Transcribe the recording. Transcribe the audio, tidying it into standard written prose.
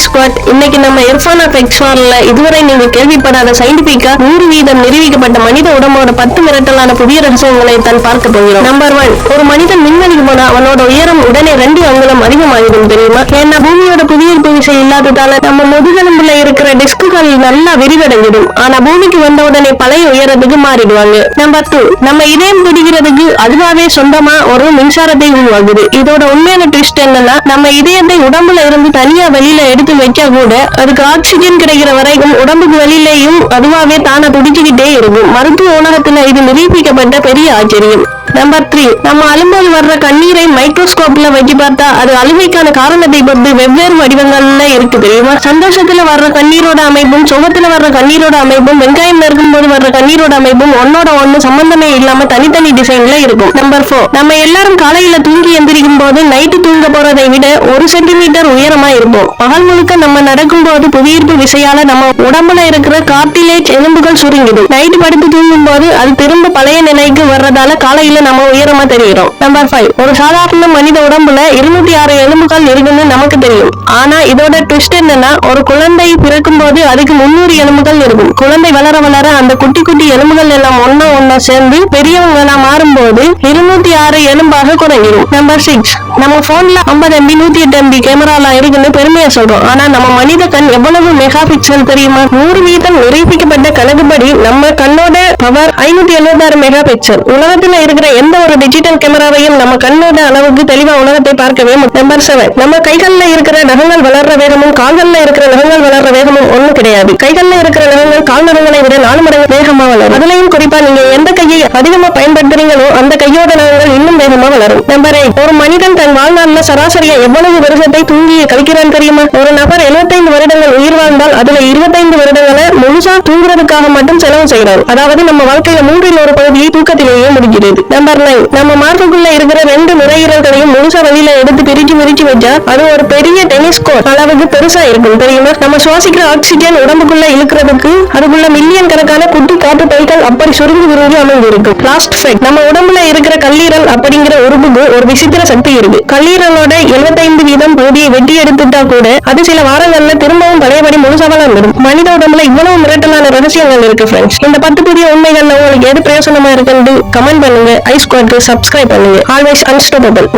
Squad. இன்னைக்கு நம்ம Irfan of எக்ஸ்வான்ல இதுவரை நீங்க கேள்விப்படாத சயின்டிபிக்கா 100% நிரூபிக்கப்பட்ட மனித உடம்போட 10 மிரட்டலான புதிய ரகசியங்களை தான் பார்க்க போகிறோம். நம்பர் 1, ஒரு மனிதன் விண்வெளிக்கு போனா அவனோட உயரம் உடனே 2 அங்குலம் அதிகமாகிடும் தெரியுமா? ஏன்னா பூமியோட புவியீர்ப்பு விசை இல்லாததால நம்ம முதுகெலும்புல இருக்கிற டிஸ்குகள் நல்லா விரிவடைஞ்சிடும். ஆனா பூமிக்கு வந்த உடனே பழைய உயரத்துக்கு மாறிடுவாங்க. நம்பர் 2, நம்ம இதயம் பிடிக்கிறதுக்கு அதுவாவே சொந்தமா ஒரு மின்சாரத்தை உருவாகுது. இதோட உண்மையான ட்விஸ்ட் என்னன்னா, நம்ம இதயத்தை உடம்புல இருந்து தனியா வெளியில எடுத்து வைக்க கூட அதுக்கு ஆக்சிஜன் கிடைக்கிற வரைக்கும் உடம்புக்கு வெளியிலேயும் அதுவாவே தானா துடிச்சுக்கிட்டே இருக்கும். மருத்துவ உலகத்துல இது நிரூபிக்கப்பட்ட பெரிய ஆச்சரியம். நம்பர் 3, நம்ம அழும்போது வர்ற கண்ணீரை மைக்ரோஸ்கோப்ல வச்சு பார்த்தா அது அழுகைக்கான காரணத்தை பொறுத்து வெவ்வேறு வடிவங்கள்ல இருக்கு தெரியுமா? சந்தோஷத்துல வர்ற கண்ணீரோட அமைப்பும், சோகத்துல வர்ற கண்ணீரோட அமைப்பும், வெங்காயம் நறுக்கும் போது வர்ற கண்ணீரோட அமைப்பும் ஒன்னோட ஒண்ணு சம்பந்தமே இல்லாம தனித்தனி டிசைன்ல இருக்கும். நம்பர் 4, நம்ம எல்லாரும் காலையில தூங்கி எந்திரிக்கும் போது நைட்டு தூங்க போறதை விட 1 சென்டிமீட்டர் உயரமா இருப்போம். பகல் முழுக்க நம்ம நடக்கும் போது புவியீர்ப்பு விசையால நம்ம உடம்புல இருக்கிற கார்டிலேஜ் எலும்புகள் சுருங்கிடும். நைட்டு படுத்து தூங்கும் போது அது திரும்ப பழைய நிலைக்கு வர்றதால காலையில நம்ம உயரமா தெரிகிறோம். நம்பர் 5, ஒரு சாதாரண மனித உடம்புல 206 எலும்புகள் இருக்குன்னு நமக்கு தெரியும். ஆனா இதோட ட்விஸ்ட் என்னன்னா, ஒரு குழந்தை பிறக்கும் போது அதுக்கு 300 எலும்புகள் இருக்கும். குழந்தை வளர வளர அந்த குட்டி குட்டி எலும்புகள் எல்லாம் ஒன்னா சேர்ந்து பெரியவங்களா மாறும் போது 206 எலும்பாக குறைஞ்சிடும். நம்பர் 6, நம்ம போன்ல 50 MB 108 MB கேமராலாம் இருக்குன்னு பெருமையா சொல்றோம். ஆனா நம்ம மனித கண் எவ்வளவு மெகா பிக்சல் தெரியுமா? 100% நிரூபிக்கப்பட்ட கணக்குப்படி நம்ம கண்ணோட பவர் 576 மெகா பிக்சல். உலகத்துல இருக்கிற எந்த ஒரு டிஜிட்டல் கேமராவையும் நம்ம கண்ணோட அளவுக்கு தெளிவா உலகத்தை பார்க்கவே முடியும். நம்பர் 7, நம்ம கைகள்ல இருக்கிற நகங்கள் வளர்ற வேகமும் கால்கள்ல இருக்கிற நகங்கள் வளர்ற வேகமும் ஒண்ணும் கிடையாது. கைகள்ல இருக்கிற நகங்கள் கால் நகங்களை விட 4 மடங்கு வேகமா வளரும். அதுலயும் குறிப்பா நீங்க எந்த கையை அதிகமா பயன்படுத்துறீங்களோ அந்த கையோட நகங்கள் இன்னும் வேகமா வளரும். நம்பர் 8, ஒரு மனிதன் தன் வாழ்நாள்ல சராசரியா எவ்வளவு வருஷத்தை தூங்கி கழிக்கிறான் தெரியுமா? ஒரு நபர் 75 வருடங்கள் உயிர் வாழ்ந்தால் அதுல 25 வருடங்களை முழுசா தூங்குறதுக்காக மட்டும் செலவு செய்கிறார். அதாவது நம்ம வாழ்க்கையில 3 1 பகுதியை தூக்கத்திலேயே முடிக்கிறது. நம்பர் 9, நம்ம மார்புக்குள்ள இருக்கிற 2 நுரையீரல்களையும் முழுசா வெளியில எடுத்து பிரிச்சு வச்சா அது ஒரு பெரிய டென்னிஸ் கோர்ட் அளவுக்கு பெருசா இருக்கும் தெரியுமா? நம்ம சுவாசிக்கிற ஆக்சிஜன் உடம்புக்குள்ள இழுக்கிறதுக்கு அதுக்குள்ள மில்லியன் கணக்கான குட்டி காற்று பைகள் அப்படி சுருங்கி அமைந்து இருக்கும். லாஸ்ட் ஃபேக்ட், நம்ம உடம்புல இருக்கிற கல்லீரல் அப்படிங்கிற உறுப்புக்கு ஒரு விசித்திர சக்தி இருக்கு. கல்லீரலோட 75% பகுதியை வெட்டி எடுத்துட்டா கூட அது சில வாரங்கள்ல திரும்பவும் பழையபடி முழுசா வளர்ந்துடும். மனித உடம்புல இவ்வளவு மிரட்டலான ரகசியங்கள் இருக்கு ஃப்ரெண்ட்ஸ். இந்த 10 புதிய உண்மைகள்ல உங்களுக்கு எது பிரயோசனமா இருக்குன்னு கமெண்ட் பண்ணுங்க. ஐ ஸ்குவாட்க்கு சப்ஸ்கிரைப் பண்ணுங்க. Always unstoppable.